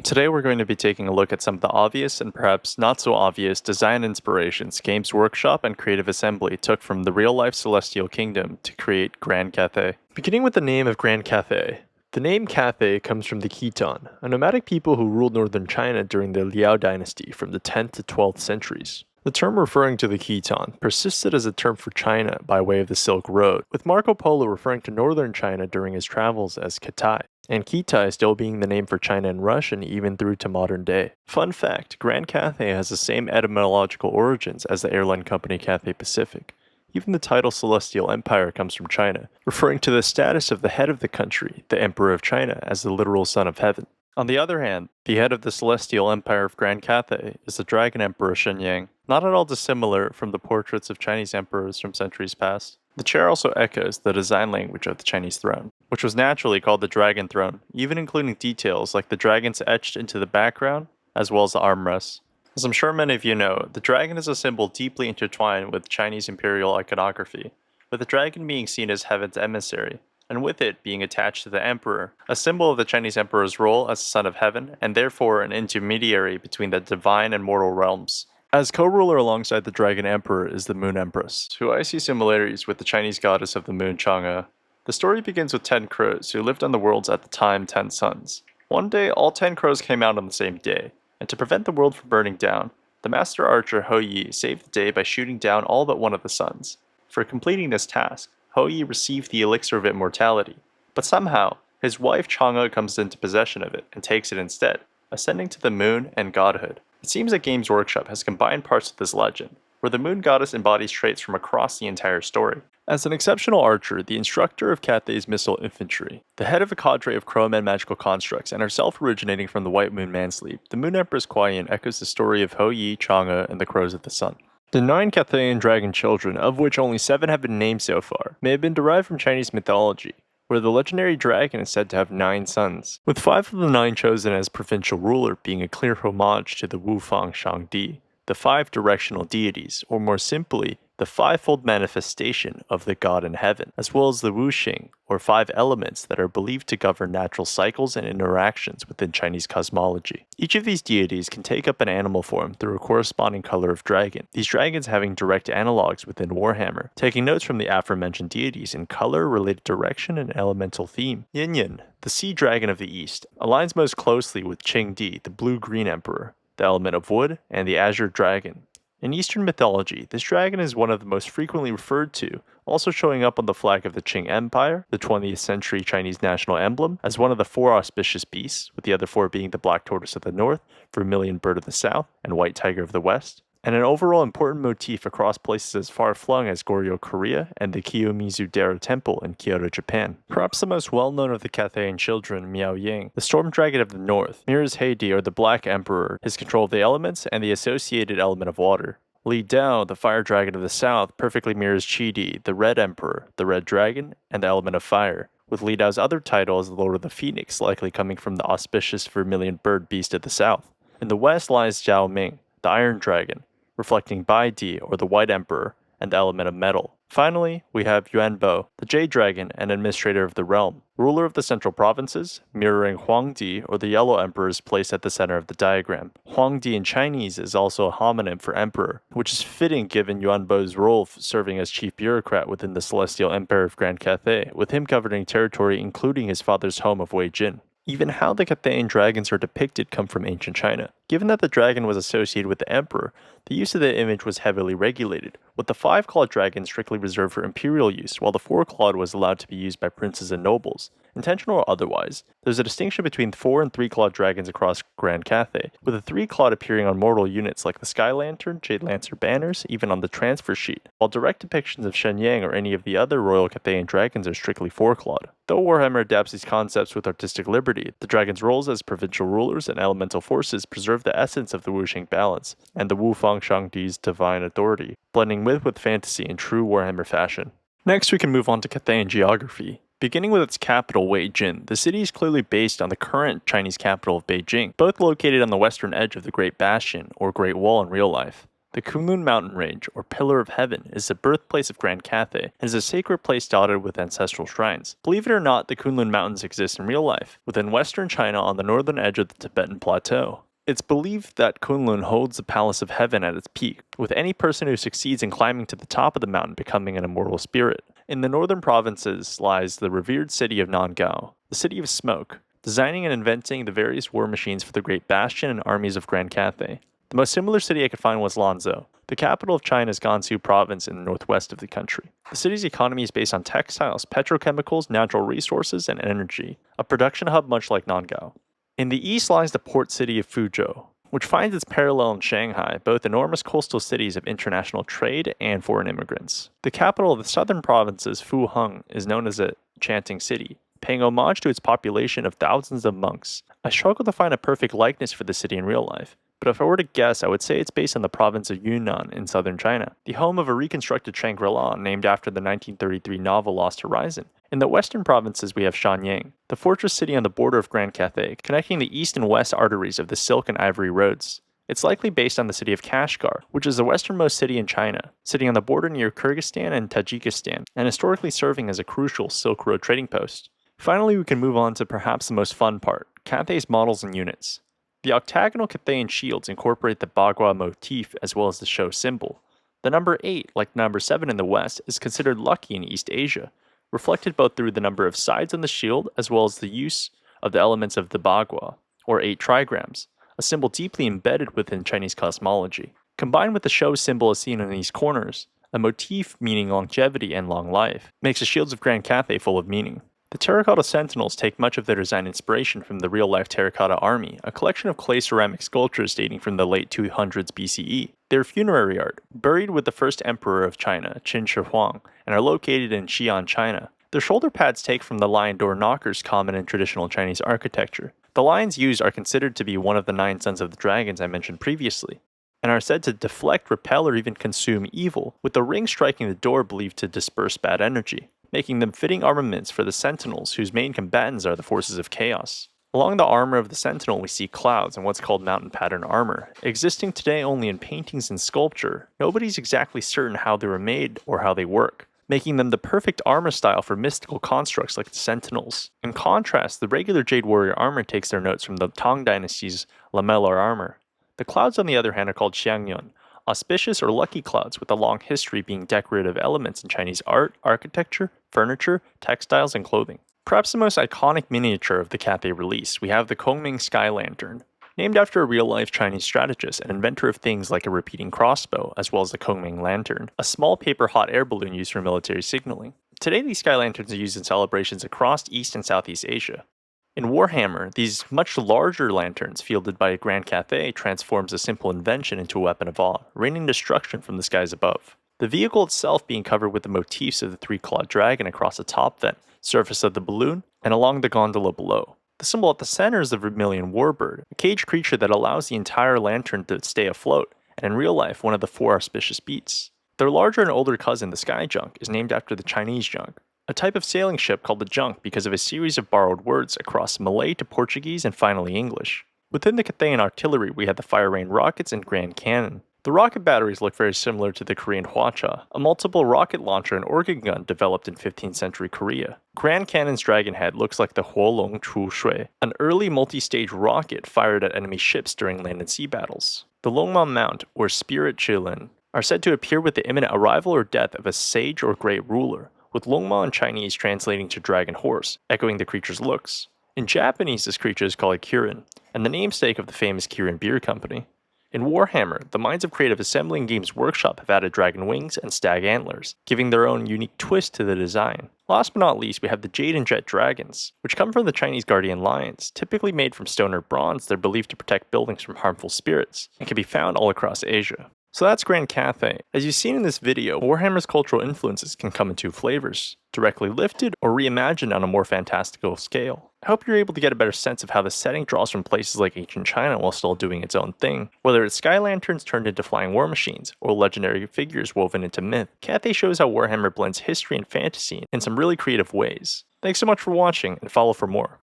Today we're going to be taking a look at some of the obvious and perhaps not so obvious design inspirations Games Workshop and Creative Assembly took from the real-life Celestial Kingdom to create Grand Cathay. Beginning with the name of Grand Cathay. The name Cathay comes from the Khitan, a nomadic people who ruled northern China during the Liao dynasty from the 10th to 12th centuries. The term referring to the Khitan persisted as a term for China by way of the Silk Road, with Marco Polo referring to northern China during his travels as Cathay, and Cathay still being the name for China in Russian even through to modern day. Fun fact, Grand Cathay has the same etymological origins as the airline company Cathay Pacific. Even the title Celestial Empire comes from China, referring to the status of the head of the country, the Emperor of China, as the literal son of heaven. On the other hand, the head of the Celestial Empire of Grand Cathay is the Dragon Emperor Shenyang, not at all dissimilar from the portraits of Chinese emperors from centuries past. The chair also echoes the design language of the Chinese throne, which was naturally called the Dragon Throne, even including details like the dragons etched into the background, as well as the armrests. As I'm sure many of you know, the dragon is a symbol deeply intertwined with Chinese imperial iconography, with the dragon being seen as heaven's emissary, and with it being attached to the emperor, a symbol of the Chinese emperor's role as the son of heaven, and therefore an intermediary between the divine and mortal realms. As co-ruler alongside the dragon emperor is the moon empress, who I see similarities with the Chinese goddess of the moon Chang'e. The story begins with 10 crows who lived on the world's at the time 10 suns. One day, all 10 crows came out on the same day, and to prevent the world from burning down, the master archer Hou Yi saved the day by shooting down all but one of the suns. For completing this task, Hou Yi received the elixir of immortality, but somehow, his wife Chang'e comes into possession of it and takes it instead, ascending to the moon and godhood. It seems that Games Workshop has combined parts of this legend, where the moon goddess embodies traits from across the entire story. As an exceptional archer, the instructor of Cathay's missile infantry, the head of a cadre of crowman magical constructs, and herself originating from the White Moon Mansleep, the Moon Empress Kuai-yin echoes the story of Hou Yi, Chang'e, and the Crows of the Sun. The 9 Cathayan dragon children, of which only 7 have been named so far, may have been derived from Chinese mythology, where the legendary dragon is said to have 9 sons, with 5 of the 9 chosen as provincial ruler being a clear homage to the Wufang Shangdi, the 5 directional deities, or more simply, the 5-fold manifestation of the god in heaven, as well as the Wuxing, or 5 elements that are believed to govern natural cycles and interactions within Chinese cosmology. Each of these deities can take up an animal form through a corresponding color of dragon, these dragons having direct analogs within Warhammer, taking notes from the aforementioned deities in color-related direction and elemental theme. Yin, the sea dragon of the east, aligns most closely with Qingdi, the blue-green emperor, the element of wood, and the azure dragon. In Eastern mythology, this dragon is one of the most frequently referred to, also showing up on the flag of the Qing Empire, the 20th century Chinese national emblem, as one of the 4 auspicious beasts, with the other 4 being the black tortoise of the north, vermilion bird of the south, and white tiger of the west, and an overall important motif across places as far-flung as Goryeo, Korea, and the Kiyomizu-dera Temple in Kyoto, Japan. Perhaps the most well-known of the Cathayan children, Miao Ying, the storm dragon of the north, mirrors Heidi, or the Black Emperor, his control of the elements and the associated element of water. Li Dao, the fire dragon of the south, perfectly mirrors Qidi, the Red Emperor, the red dragon, and the element of fire, with Li Dao's other title as the Lord of the Phoenix likely coming from the auspicious vermilion bird beast of the south. In the west lies Zhao Ming, the iron dragon, reflecting Bai Di, or the White Emperor, and the element of metal. Finally, we have Yuan Bo, the Jade Dragon and administrator of the realm, ruler of the central provinces, mirroring Huangdi, or the Yellow Emperor's place at the center of the diagram. Huangdi in Chinese is also a homonym for emperor, which is fitting given Yuan Bo's role serving as chief bureaucrat within the Celestial Empire of Grand Cathay, with him governing territory including his father's home of Wei Jin. Even how the Cathayan dragons are depicted come from ancient China. Given that the dragon was associated with the emperor, the use of the image was heavily regulated, with the 5-clawed dragon strictly reserved for imperial use, while the 4-clawed was allowed to be used by princes and nobles. Intentional or otherwise, there's a distinction between 4- and 3-clawed dragons across Grand Cathay, with the 3-clawed appearing on mortal units like the Sky Lantern, Jade Lancer banners, even on the transfer sheet, while direct depictions of Shenyang or any of the other royal Cathayan dragons are strictly 4-clawed. Though Warhammer adapts these concepts with artistic liberty, the dragon's roles as provincial rulers and elemental forces preserve the essence of the Wuxing balance, and the Wufang Shangdi's divine authority, blending myth with fantasy in true Warhammer fashion. Next, we can move on to Cathayan geography. Beginning with its capital, Wei Jin, the city is clearly based on the current Chinese capital of Beijing, both located on the western edge of the Great Bastion, or Great Wall in real life. The Kunlun mountain range, or Pillar of Heaven, is the birthplace of Grand Cathay and is a sacred place dotted with ancestral shrines. Believe it or not, the Kunlun Mountains exist in real life, within western China on the northern edge of the Tibetan Plateau. It's believed that Kunlun holds the Palace of Heaven at its peak, with any person who succeeds in climbing to the top of the mountain becoming an immortal spirit. In the northern provinces lies the revered city of Nangao, the City of Smoke, designing and inventing the various war machines for the Great Bastion and armies of Grand Cathay. The most similar city I could find was Lanzhou, the capital of China's Gansu province in the northwest of the country. The city's economy is based on textiles, petrochemicals, natural resources, and energy, a production hub much like Nangao. In the east lies the port city of Fuzhou, which finds its parallel in Shanghai, both enormous coastal cities of international trade and foreign immigrants. The capital of the southern provinces, Fuheng, is known as a chanting city, paying homage to its population of thousands of monks. I struggle to find a perfect likeness for the city in real life, but if I were to guess, I would say it's based on the province of Yunnan in southern China, the home of a reconstructed Shangri-La named after the 1933 novel Lost Horizon. In the western provinces, we have Shanyang, the fortress city on the border of Grand Cathay, connecting the east and west arteries of the Silk and Ivory Roads. It's likely based on the city of Kashgar, which is the westernmost city in China, sitting on the border near Kyrgyzstan and Tajikistan, and historically serving as a crucial Silk Road trading post. Finally, we can move on to perhaps the most fun part, Cathay's models and units. The octagonal Cathayan shields incorporate the Bagua motif as well as the show symbol. The number 8, like number 7 in the West, is considered lucky in East Asia, reflected both through the number of sides on the shield as well as the use of the elements of the Bagua, or 8 trigrams, a symbol deeply embedded within Chinese cosmology. Combined with the show symbol as seen in these corners, a motif meaning longevity and long life, makes the shields of Grand Cathay full of meaning. The terracotta sentinels take much of their design inspiration from the real-life terracotta army, a collection of clay ceramic sculptures dating from the late 200s BCE. They are funerary art, buried with the first emperor of China, Qin Shi Huang, and are located in Xi'an, China. Their shoulder pads take from the lion door knockers common in traditional Chinese architecture. The lions used are considered to be one of the 9 sons of the dragons I mentioned previously, and are said to deflect, repel, or even consume evil, with the ring striking the door believed to disperse bad energy, making them fitting armaments for the sentinels whose main combatants are the forces of chaos. Along the armor of the sentinel we see clouds and what's called mountain pattern armor, existing today only in paintings and sculpture. Nobody's exactly certain how they were made or how they work, making them the perfect armor style for mystical constructs like the sentinels. In contrast, the regular Jade Warrior armor takes their notes from the Tang Dynasty's lamellar armor. The clouds on the other hand are called xiangyun, auspicious or lucky clouds with a long history being decorative elements in Chinese art, architecture, furniture, textiles, and clothing. Perhaps the most iconic miniature of the Cathay release, we have the Kongming Sky Lantern, named after a real-life Chinese strategist and inventor of things like a repeating crossbow, as well as the Kongming Lantern, a small paper hot air balloon used for military signaling. Today, these sky lanterns are used in celebrations across East and Southeast Asia. In Warhammer, these much larger lanterns fielded by Grand Cathay transforms a simple invention into a weapon of awe, raining destruction from the skies above. The vehicle itself being covered with the motifs of the 3-clawed dragon across the top vent, surface of the balloon, and along the gondola below. The symbol at the center is the Vermilion Warbird, a caged creature that allows the entire lantern to stay afloat, and in real life, one of the 4 auspicious beasts. Their larger and older cousin, the Sky Junk, is named after the Chinese junk, a type of sailing ship called the junk because of a series of borrowed words across Malay to Portuguese and finally English. Within the Cathayan artillery, we had the Fire Rain rockets and Grand Cannon. The rocket batteries look very similar to the Korean Hwacha, a multiple rocket launcher and organ gun developed in 15th century Korea. Grand Cannon's dragon head looks like the Huolong Chu Shui, an early multi-stage rocket fired at enemy ships during land and sea battles. The Longma Mount, or Spirit Chilin, are said to appear with the imminent arrival or death of a sage or great ruler, with Longma in Chinese translating to dragon horse, echoing the creature's looks. In Japanese, this creature is called a Kirin, and the namesake of the famous Kirin Beer Company. In Warhammer, the minds of Creative Assembly and Games Workshop have added dragon wings and stag antlers, giving their own unique twist to the design. Last but not least, we have the Jade and Jet dragons, which come from the Chinese guardian lions. Typically made from stone or bronze, they're believed to protect buildings from harmful spirits, and can be found all across Asia. So that's Grand Cathay. As you've seen in this video, Warhammer's cultural influences can come in 2 flavors, directly lifted or reimagined on a more fantastical scale. I hope you're able to get a better sense of how the setting draws from places like ancient China while still doing its own thing. Whether it's sky lanterns turned into flying war machines, or legendary figures woven into myth, Cathay shows how Warhammer blends history and fantasy in some really creative ways. Thanks so much for watching, and follow for more.